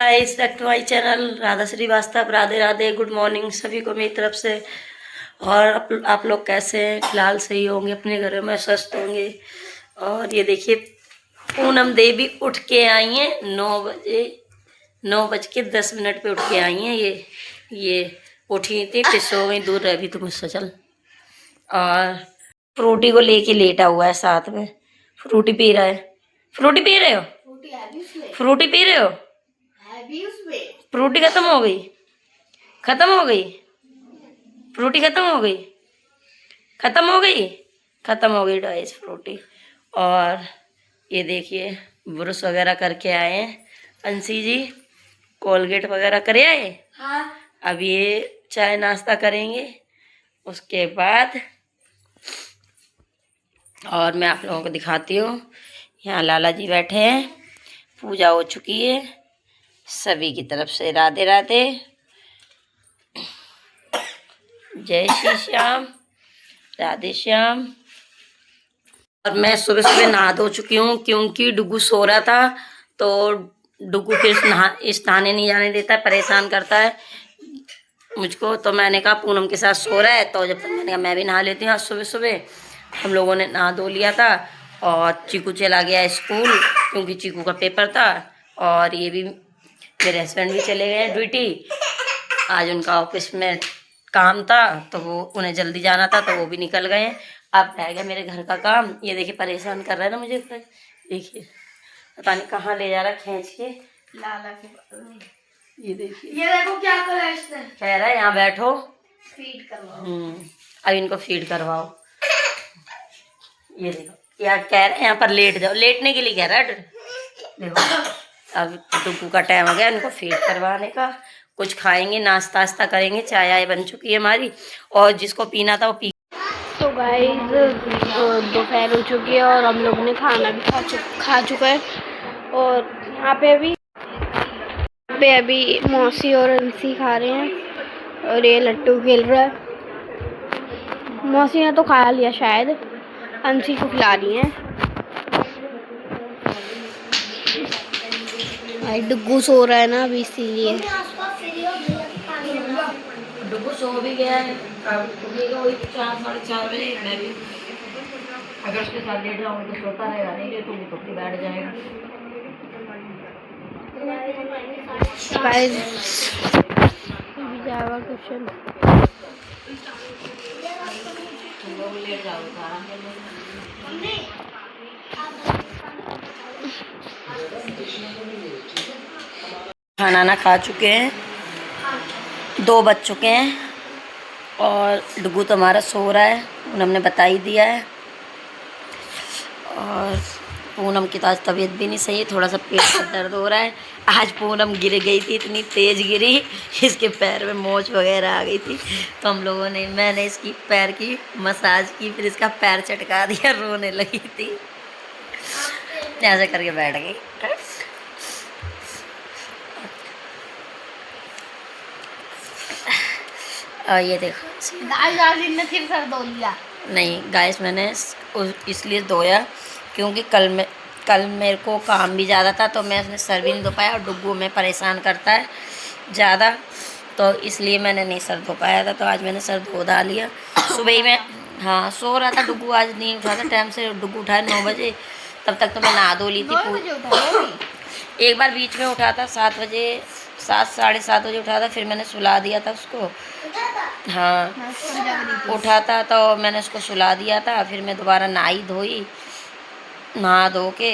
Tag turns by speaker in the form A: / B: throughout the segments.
A: Guys back to my channel Radha Srivastava. Radhe Radhe, good morning सभी को मेरी तरफ से। और आप लोग कैसे हैं? फिलहाल सही होंगे, अपने घरों में स्वस्थ होंगे। और ये देखिए पूनम देवी उठ के आई हैं 9 बजे, 9:10 पे उठ के आई हैं। ये उठी थी फिर सो गई, दूर रह भी तो मुझसे चल। और फ्रूटी को लेके लेटा हुआ है साथ में, फ्रूटी पी रहा है। फ्रूटी पी रहे हो? फ्रूटी पी रहे हो? फ्रूटी खत्म हो गई, खत्म हो गई, फ्रूटी खत्म हो गई, खत्म हो गई, खत्म हो गई डाइस फ्रूटी। और ये देखिए ब्रश वगैरह करके आए हैं अंशी जी, कोलगेट वगैरह करे आए। हाँ। अब ये चाय नाश्ता करेंगे उसके बाद। और मैं आप लोगों को दिखाती हूँ, यहाँ लाला जी बैठे हैं, पूजा हो चुकी है। सभी की तरफ से राधे राधे, जय श्री श्याम, राधे श्याम। और मैं सुबह सुबह नहा धो चुकी हूँ क्योंकि डुगू सो रहा था। तो डुगू फिर इस नहाने नहीं जाने देता है, परेशान करता है मुझको। तो मैंने कहा पूनम के साथ सो रहा है तो जब तक मैंने कहा मैं भी नहा लेती हूँ। आज सुबह सुबह हम लोगों ने नहा धो लिया था। और चीकू चला गया स्कूल क्योंकि चीकू का पेपर था। और ये भी मेरे हस्बैंड भी चले गए ड्यूटी, आज उनका ऑफिस में काम था तो वो उन्हें जल्दी जाना था तो वो भी निकल गए। अब रह गया मेरे घर का काम। ये देखिए परेशान कर रहा है ना मुझे, देखिए पता नहीं कहाँ ले जा रहा खींच के लाला के। ये देखिए, ये देखो क्या करा इसने। कह रहा है यहाँ बैठो, फीड करवाओ। अब इनको फीड करवाओ। ये देखो यार कह रहे हैं यहाँ पर लेट जाओ, लेटने के लिए कह रहा है। देखो अब टुकू का टाइम हो गया इनको फीड करवाने का। कुछ खाएंगे, नाश्ता वास्ता करेंगे, चाय आय बन चुकी है हमारी और जिसको पीना था वो पी।
B: तो गाइस दोपहर हो चुकी है और हम लोग ने खाना भी खा चुका है। और यहाँ पे अभी मौसी और अंशी खा रहे हैं और ये लट्टू खेल रहा है। मौसी ने तो खा लिया शायद, अंशी को खिला रही हैं। भाई डुग्गू सो रहा है ना अभी, इसीलिए।
A: डुगू सो भी गया है, अब उठेगा वही 4-4:30 बजे। मैं भी अगर उसके साथ लेट जाऊंगी तो सोता रहेगा, नहीं ले तो वो तो बैठ जाएगा।
B: जाएगा क्वेश्चन।
A: लेट जाओगे आराम कर। खाना ना खा चुके हैं, 2 बज चुके हैं और डुगू तो हमारा सो रहा है, हमने बता ही दिया है। और पूनम की तो आज तबीयत भी नहीं सही, थोड़ा सा पेट का दर्द हो रहा है। आज पूनम गिर गई थी, इतनी तेज़ गिरी, इसके पैर में मोच वगैरह आ गई थी। तो हम लोगों ने, मैंने इसकी पैर की मसाज की, फिर इसका पैर चटका दिया, रोने लगी थी, ऐसे करके बैठ गई। ये देखो
B: ने फिर सर धो लिया।
A: नहीं गाइस, मैंने इसलिए धोया क्योंकि कल मेरे को काम भी ज़्यादा था तो मैं उसने सर भी नहीं धो पाया। और डुग्गू में परेशान करता है ज़्यादा, तो इसलिए मैंने नहीं सर धो पाया था। तो आज मैंने सर धो धा लिया सुबह ही। मैं हाँ सो रहा था डुग्गू, आज नहीं उठा था टाइम से। डुग्गू उठाया 9 बजे, तब तक तो मैं नहा धो ली थी। एक बार बीच में उठा था 7 बजे, 7-7:30 बजे उठा था, फिर मैंने सुला दिया था उसको। हाँ उठा था तो मैंने उसको सुला दिया था। फिर मैं दोबारा नहाई धोई, नहा धो के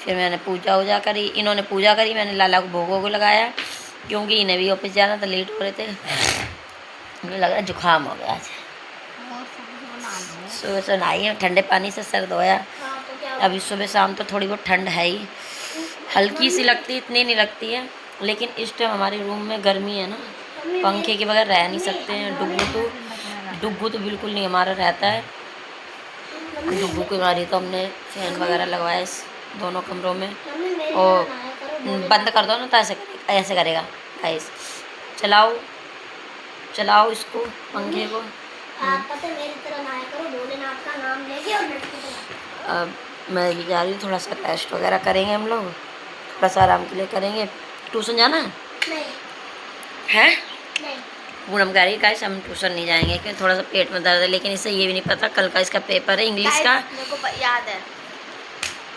A: फिर मैंने पूजा वूजा करी। इन्होंने पूजा करी, मैंने लाला को भोग वोग लगाया क्योंकि इन्हें भी ऑफिस जाना था, लेट हो रहे थे। मुझे लग रहा जुकाम हो गया आज, सुबह से नहाई है, ठंडे पानी से सर धोया। अभी सुबह शाम तो थोड़ी बहुत ठंड है ही, हल्की सी लगती, इतनी नहीं लगती है। लेकिन इस टाइम हमारे रूम में गर्मी है ना, पंखे के बगैर रह नहीं सकते हैं। डुग्गू तो बिल्कुल नहीं हमारा रहता है। डुग्गू की बारी तो हमने फैन वगैरह लगवाया इस दोनों कमरों में। और बंद कर दो ना तो ऐसे करेगा। गाइस चलाओ इसको, पंखे को। अब मैं भी जा रही हूँ, थोड़ा सा रेस्ट वगैरह करेंगे हम लोग, थोड़ा सा आराम के लिए करेंगे। ट्यूशन जाना है?
B: नहीं
A: है?
B: नहीं।
A: पूनम कह रही गाइस हम ट्यूशन नहीं जाएंगे क्योंकि थोड़ा सा पेट में दर्द है, लेकिन इसे ये भी नहीं पता कल का इसका पेपर है इंग्लिश का।
B: मेरे को याद है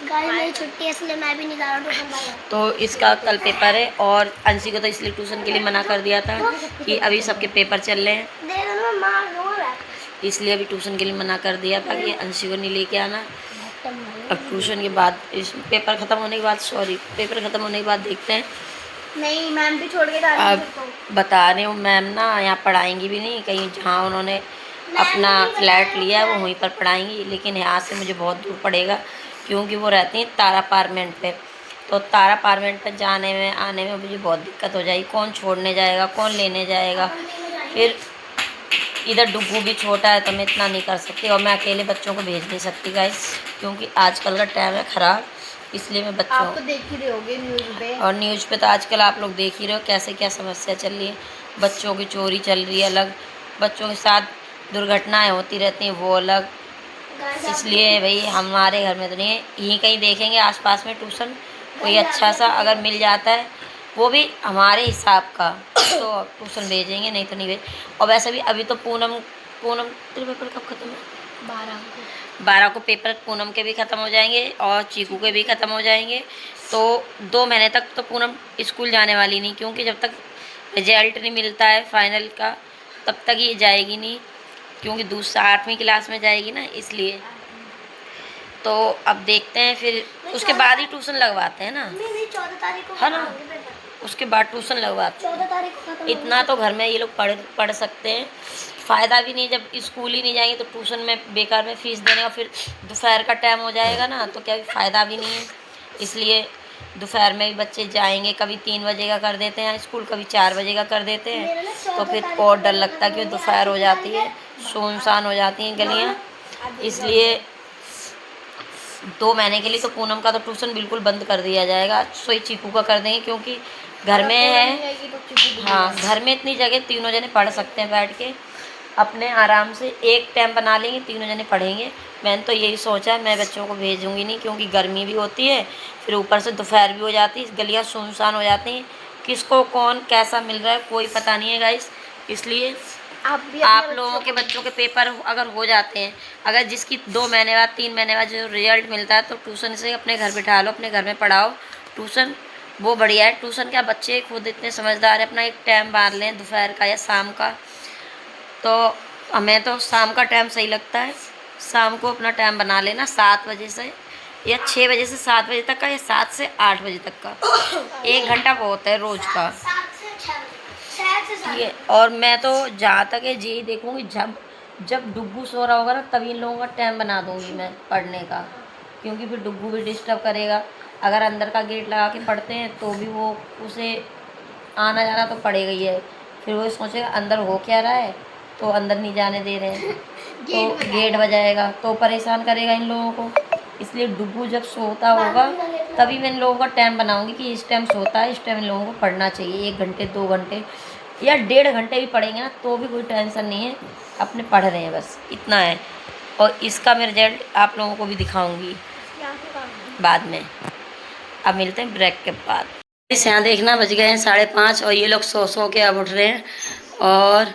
B: गाइस मेरी छुट्टी है इसलिए मैं भी नहीं जा रहा ट्यूशन भाई।
A: तो इसका कल पेपर है और अंशी को तो इसलिए ट्यूशन के लिए मना कर दिया था कि अभी सबके पेपर चल रहे हैं, इसलिए अभी ट्यूशन के लिए मना कर दिया था कि अंशी को नहीं लेके आना। अब ट्यूशन के बाद इस पेपर ख़त्म होने के बाद पेपर ख़त्म होने के बाद देखते हैं।
B: नहीं मैम भी छोड़ के जा रही
A: अब बता रही हूँ मैम ना यहाँ पढ़ाएंगी भी नहीं, कहीं जहाँ उन्होंने अपना फ्लैट लिया है वो वहीं पर पढ़ाएंगी, लेकिन यहाँ से मुझे बहुत दूर पड़ेगा क्योंकि वो रहती हैं तारा अपार्टमेंट पे। तो तारा अपार्टमेंट पे जाने में आने में मुझे बहुत दिक्कत हो जाएगी, कौन छोड़ने जाएगा, कौन लेने जाएगा। फिर इधर डुग्गू भी छोटा है तो मैं इतना नहीं कर सकती और मैं अकेले बच्चों को भेज नहीं सकती गाइस, क्योंकि आजकल का टाइम है ख़राब, इसलिए मैं बच्चों
B: आप तो देख ही रहे होगे न्यूज़ पे,
A: और न्यूज़ पे तो आजकल आप लोग देख ही रहे हो कैसे क्या समस्या चल रही है। बच्चों की चोरी चल रही है अलग, बच्चों के साथ दुर्घटनाएं होती रहती हैं वो अलग। इसलिए भाई हमारे घर में तो नहीं है, यहीं कहीं देखेंगे आसपास में ट्यूशन कोई अच्छा सा अगर मिल जाता है वो भी हमारे हिसाब का तो ट्यूशन भेजेंगे, नहीं तो नहीं भेज। और वैसे भी अभी तो पूनम तेरे पेपर कब ख़त्म है? 12 को पेपर पूनम के भी ख़त्म हो जाएंगे और चीकू के भी ख़त्म हो जाएंगे। तो 2 महीने तक तो पूनम स्कूल जाने वाली नहीं, क्योंकि जब तक रिजल्ट नहीं मिलता है फाइनल का तब तक ये जाएगी नहीं, क्योंकि दूसरा 8वीं क्लास में जाएगी ना, इसलिए। तो अब देखते हैं फिर उसके बाद ही ट्यूशन लगवाते हैं ना,
B: 14 तारीख को
A: है ना, उसके बाद ट्यूशन लगवाते हैं।
B: 14 तारीख को
A: इतना तो घर में ये लोग पढ़ सकते हैं, फ़ायदा भी नहीं, जब स्कूल ही नहीं जाएंगे तो ट्यूशन में बेकार में फ़ीस देने और फिर दोपहर का टाइम हो जाएगा ना तो क्या फ़ायदा भी नहीं है। इसलिए दोपहर में भी बच्चे जाएंगे, कभी 3 बजे का कर देते हैं स्कूल, कभी 4 बजे का कर देते हैं, तो फिर और डर लगता है कि दोपहर हो जाती है, सुनसान हो जाती हैं गलियाँ। इसलिए 2 महीने के लिए तो पूनम का तो ट्यूशन बिल्कुल बंद कर दिया जाएगा, सोई चीकू का कर देंगे, क्योंकि घर में है, हाँ घर में इतनी जगह तीनों जने पढ़ सकते हैं बैठ के अपने आराम से, एक टाइम बना लेंगे तीनों जने पढ़ेंगे। मैंने तो यही सोचा मैं बच्चों को भेजूंगी नहीं, क्योंकि गर्मी भी होती है, फिर ऊपर से दोपहर भी हो जाती है, गलियाँ सुनसान हो जाती हैं, किसको कौन कैसा मिल रहा है कोई पता नहीं है गाइस। इसलिए आप लोगों के बच्चों के पेपर अगर हो जाते हैं, अगर जिसकी 2 महीने बाद 3 महीने बाद जो रिजल्ट मिलता है तो ट्यूशन से अपने घर बिठा लो, अपने घर में पढ़ाओ। ट्यूशन वो बढ़िया है, ट्यूशन क्या बच्चे खुद इतने समझदार हैं, अपना एक टाइम बांध लें दोपहर का या शाम का। तो हमें तो शाम का टाइम सही लगता है, शाम को अपना टाइम बना लेना 7 बजे से या 6 बजे से 7 बजे तक का या 7 से 8 बजे तक का, 1 घंटा बहुत है रोज़ का। ठीक है, और मैं तो जहाँ तक है यही देखूँगी जब डुग्गू सो रहा होगा ना तभी इन लोगों का टाइम बना दूँगी मैं पढ़ने का, क्योंकि फिर डुग्गू भी डिस्टर्ब करेगा। अगर अंदर का गेट लगा के पढ़ते हैं तो भी वो उसे आना जाना तो पड़ेगा ही है, फिर वो सोचेगा अंदर हो क्या रहा है तो अंदर नहीं जाने दे रहे हैं तो गेट बजाएगा तो परेशान करेगा इन लोगों को। इसलिए डुग्गू जब सोता होगा तभी मैं इन लोगों का टाइम बनाऊंगी कि इस टाइम सोता है, इस टाइम इन लोगों को पढ़ना चाहिए, 1 घंटे 2 घंटे या 1.5 घंटे भी पढ़ेंगे ना तो भी कोई टेंशन नहीं है, अपने पढ़ रहे हैं बस इतना है। और इसका मैं रिजल्ट आप लोगों को भी दिखाऊंगी बाद में। अब मिलते हैं ब्रेक के बाद। इस यहाँ देखना बज गए हैं 5:30 और ये लोग सो के अब उठ रहे हैं और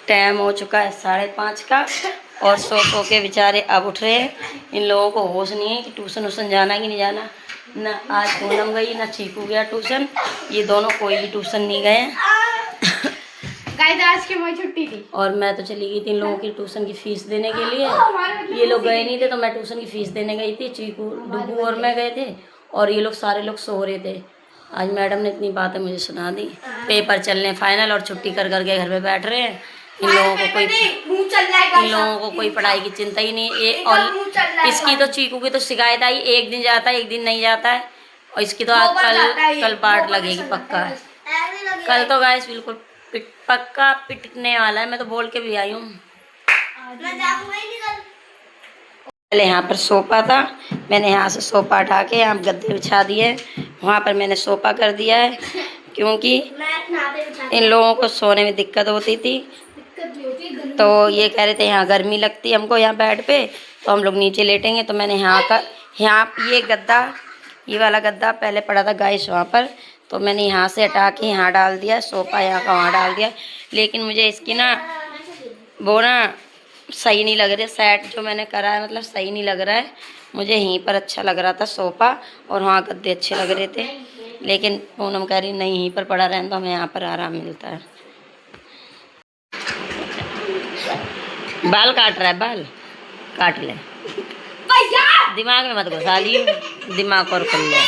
A: टाइम हो चुका है 5:30 का और सो के बेचारे अब उठ रहे हैं। इन लोगों को होश नहीं है कि ट्यूशन वूशन जाना कि नहीं जाना, ना आज पूनम गई ना चीकू गया ट्यूशन, ये दोनों कोई भी ट्यूशन नहीं गए
B: गाइस आज की मेरी छुट्टी थी
A: और मैं तो चली गई थी इन लोगों की ट्यूशन की फ़ीस देने के लिए। ये लोग गए नहीं थे तो मैं ट्यूशन की फ़ीस देने गई थी, चीकू डुग्गू और मैं गए थे और ये लोग सारे लोग सो रहे थे। आज मैडम ने इतनी बातें मुझे सुना दी, पेपर चल रहे हैं फाइनल और छुट्टी कर करके घर में बैठ रहे हैं। इन लोगों को कोई पढ़ाई की चिंता ही नहीं है। और इसकी तो चीकू की तो शिकायत आई, 1 दिन जाता है 1 दिन नहीं जाता है, और इसकी तो कल पार्ट लगेगी पक्का है। कल तो गाइस बिल्कुल पक्का पिटने वाला है, मैं तो बोल के भी आई हूँ। पहले यहाँ पर सोफा था, मैंने यहाँ से सोफा उठा के यहाँ गद्दे बिछा दिए, वहाँ पर मैंने सोफा कर दिया है, क्योंकि इन लोगों को सोने में दिक्कत होती थी। तो ये कह रहे थे यहाँ गर्मी लगती है हमको यहाँ बेड पे, तो हम लोग नीचे लेटेंगे, तो मैंने यहाँ ये गद्दा ये वाला गद्दा पहले पड़ा था गाइस वहाँ पर, तो मैंने यहाँ से हटा के यहाँ डाल दिया, सोफा यहाँ का वहाँ डाल दिया। लेकिन मुझे इसकी ना वो ना सही नहीं लग रही, सेट जो मैंने करा है मतलब सही नहीं लग रहा है। मुझे यहीं पर अच्छा लग रहा था सोफा, और वहाँ गद्दे अच्छे लग रहे थे। लेकिन पूनम कह रही नहीं, यहीं पर पड़ा रहने तो हमें यहाँ पर आराम मिलता है। बाल काट रहा है, बाल काट ले, दिमाग में मत घुसा लियो, दिमाग और कर ले।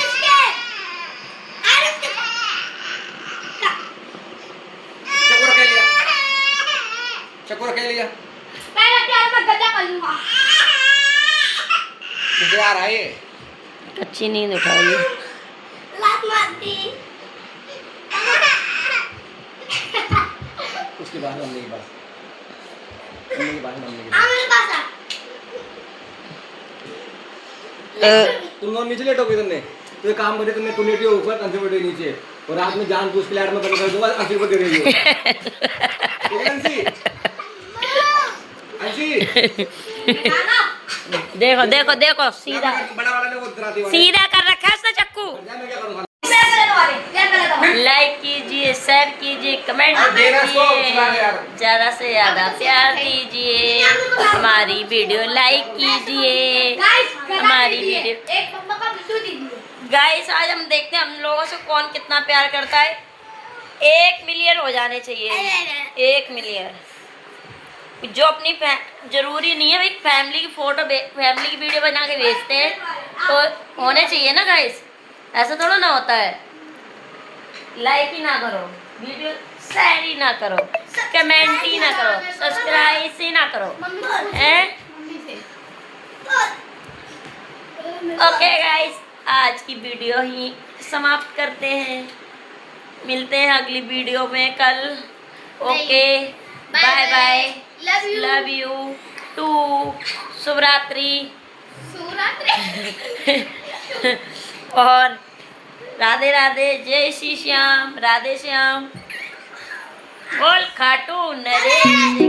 C: चकोर कह लिया
D: मुझे आ रहा है ये।
A: अच्छी नींद उठाई।
C: उसके बाद मम्मी के पास, मम्मी के पास, मम्मी के पास। तुम लोग नीचे लेटोगे, तुमने तो एक काम करे, तुमने तुम लेटे ऊपर, अंशी बैठे नीचे, और रात में जान पूछ के लाइट में बंद कर दूंगा, अंशी को दे रही हो। ठीक है अंशी? अंशी
A: देखो देखो देखो, सीधा
C: बड़ा वाला ने वो डराती वाला।
A: सीधा कर रखा है उसने चक्कू।
C: मैं क्या करूंगा?
A: लाइक कीजिए, शेयर कीजिए, कमेंट
C: देना इसको, सुना दे
A: कीजिए,
C: यार।
A: ज्यादा से ज्यादा प्यार दीजिए, हमारी वीडियो लाइक कीजिए, हमारी वीडियो। गाइस आज हम देखते हैं हम लोगों से कौन कितना प्यार करता है। 1 मिलियन हो जाने चाहिए, 1 मिलियन। जो अपनी जरूरी नहीं है भाई, फैमिली की फोटो, फैमिली की वीडियो बना के भेजते हैं तो होने चाहिए ना गाइस, ऐसा थोड़ा ना होता है। लाइक ही ना करो, वीडियो शेयर ही ना करो, कमेंट ही ना करो, सब्सक्राइब ही ना करो, हैं? ओके गाइस, आज की वीडियो ही समाप्त करते हैं, मिलते हैं अगली वीडियो में कल। Okay, bye bye, love you too, शुभ रात्रि और राधे राधे, जय श्री श्याम, राधे श्याम, बोल खाटू नरेश।